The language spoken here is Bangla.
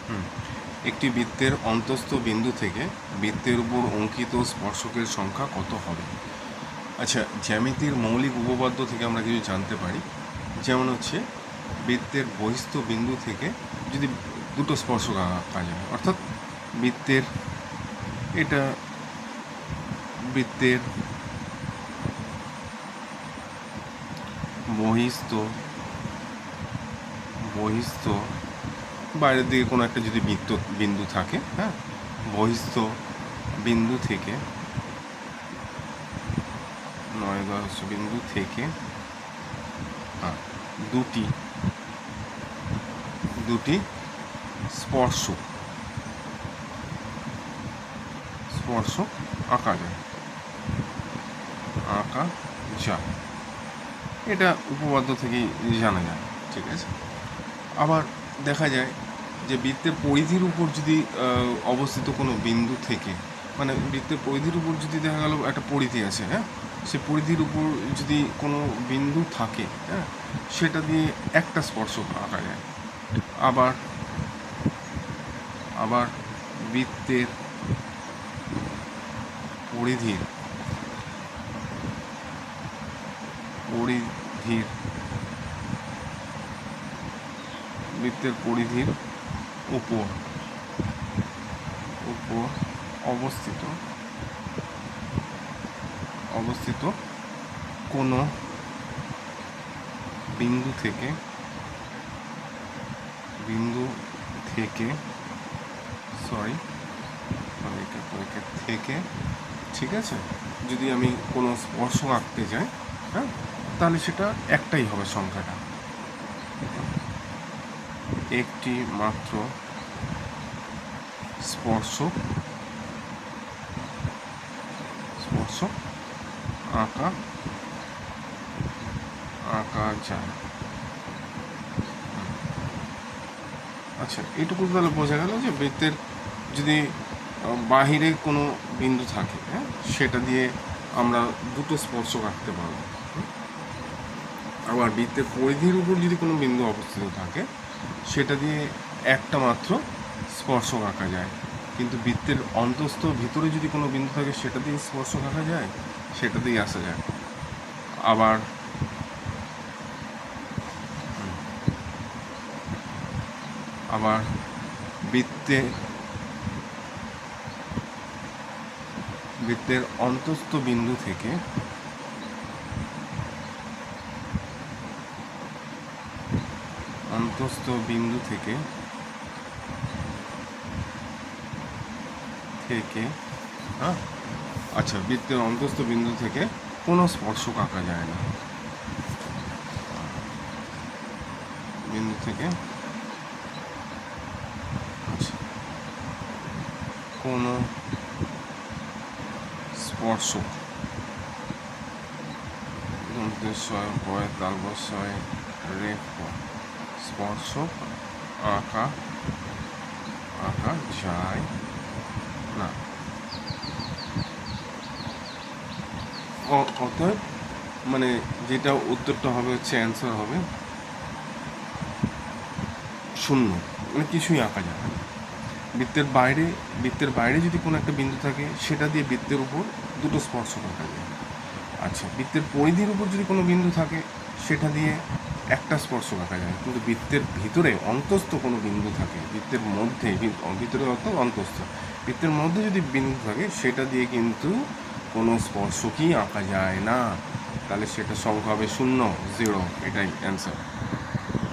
হুম, একটি বৃত্তের অন্তঃস্থ বিন্দু থেকে বৃত্তের উপর অঙ্কিত স্পর্শকের সংখ্যা কত হবে? আচ্ছা, জ্যামিতির মৌলিক উপপাদ্য থেকে আমরা কিছু জানতে পারি। যেমন হচ্ছে, বৃত্তের বহিস্থ বিন্দু থেকে যদি দুটো স্পর্শক আঁকা যায়, অর্থাৎ বৃত্তের এটা বৃত্তের বহিস্থ বহিস্থ বাইরের দিকে কোনো একটা যদি বিন্দু থাকে, হ্যাঁ, বহিস্থ বিন্দু থেকে বিন্দু থেকে হ্যাঁ, দুটি দুটি স্পর্শক স্পর্শক আঁকা যায় আঁকা যায় এটা উপপাদ্য থেকেই জানা যায়, ঠিক আছে। আবার দেখা যায় যে বৃত্তের পরিধির উপর যদি অবস্থিত কোনো বিন্দু থেকে, মানে বৃত্তের পরিধির উপর যদি দেখা গেল একটা পরিধি আছে, হ্যাঁ, সে পরিধির উপর যদি কোনো বিন্দু থাকে, হ্যাঁ, সেটা দিয়ে একটা স্পর্শক আঁকা যায়। আবার আবার বৃত্তের পরিধির পরিধির বৃত্তের পরিধির উপর উপর অবস্থিত অবস্থিত কোনো বিন্দু থেকে থেকে ঠিক আছে, যদি আমি কোনো স্পর্শক আঁকতে যাই, হ্যাঁ, তাহলে সেটা একটাই হবে সংখ্যাটা, একটি মাত্র স্পর্শক স্পর্শক আঁকা আঁকা যায়। আচ্ছা, এইটুকু তাহলে বোঝা গেল যে বৃত্তের যদি বাহিরে কোনো বিন্দু থাকে, হ্যাঁ, সেটা দিয়ে আমরা দুটো স্পর্শক আঁকতে পারবো। আবার বৃত্তের পরিধির উপর যদি কোনো বিন্দু অবস্থিত থাকে, সেটা দিয়ে একটা মাত্র স্পর্শক আঁকা যায়। কিন্তু বৃত্তের অন্তঃস্থ ভিতরে যদি কোনো বিন্দু থাকে, সেটা দিয়ে স্পর্শক আঁকা যায়, সেটা দিয়ে আসা যায়। আবার আবার বৃত্তের অন্তঃস্থ বিন্দু থেকে হ্যাঁ, আচ্ছা, বৃত্তের অন্তঃস্থ বিন্দু থেকে কোনো স্পর্শক আঁকা যায় না, বিন্দু থেকে কোনো স্পর্শক, স্পর্শক আঁকা যায় না। অতএব মানে যেটা উত্তরটা হবে হচ্ছে, অ্যান্সার হবে শূন্য, মানে কিছুই আঁকা যাবে না। বৃত্তের বাইরে যদি কোনো একটা বিন্দু থাকে, সেটা দিয়ে বৃত্তের উপর দুটো স্পর্শক আঁকা যায়। আচ্ছা, বৃত্তের পরিধির উপর যদি কোনো বিন্দু থাকে, সেটা দিয়ে একটা স্পর্শক আঁকা যায়। কিন্তু বৃত্তের ভিতরে অন্তঃস্থ কোনো বিন্দু থাকে, বৃত্তের মধ্যে, ভিতরে অর্থ অন্তঃস্থ, বৃত্তের মধ্যে যদি বিন্দু থাকে, সেটা দিয়ে কিন্তু কোনো স্পর্শকই আঁকা যায় না। তাহলে সেটা সংখ্যা হবে শূন্য, 0, এটাই অ্যান্সার।